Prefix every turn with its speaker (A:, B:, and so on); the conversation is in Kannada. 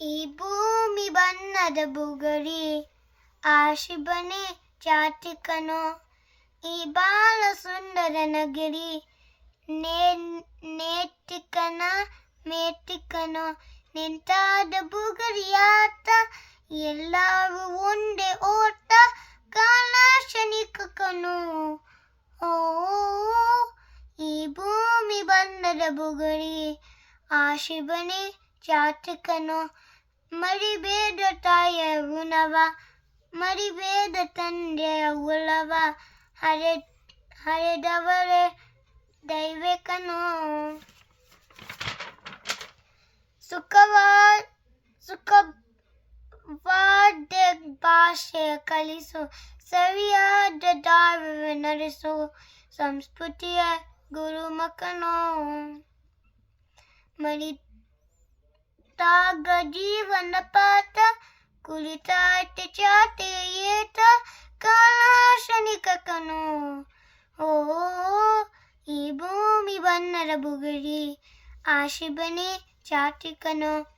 A: ಈ ಭೂಮಿ ಬಣ್ಣದ ಬುಗರಿ ಆಶಿಬನೆ ಚಾಟಿಕನೋ ಈ ಬಾಳ ಸುಂದರ ನಗರಿ ನೇಟಿಕನ ಮೇಟಿಕನೋ ನಿಂತಾದ ಬುಗರಿಯಾಟ ಎಲ್ಲರೂ ಒಂದೇ ಓಟ ಕಾಲ ಶನಿಕನು ಓ ಈ ಭೂಮಿ ಬಣ್ಣದ ಬುಗರಿ ಆಶಿಬನೆ ಚಾಟಿಕನೋ ಮರಿಬೇಡ ತಾಯಿಯ ಋಣವ ಮರಿಬೇಡ ತಂದೆಯ ಉಳವ ಹರೆದವರೇ ದೈವಿಕನೋ ಸುಖವಾದ ಭಾಷೆ ಕಲಿಸು ಸರಿಯಾದ ದಾರಿ ನಡೆಸು ಸಂಸ್ಕೃತಿಯ ಗುರುಮಕನೋ ಮರಿತಾಗ ಜೀವನ ಪಾಠ ಕುಳಿತಾಟ ಚಾಟಿ ಏಟ ಕಾಲ ಶನಿಕನು ಓ ಈ ಭೂಮಿ ಬಣ್ಣದ ಬುಗರಿ ಆಶಿಬನೆ ಚಾಟಿಕನೋ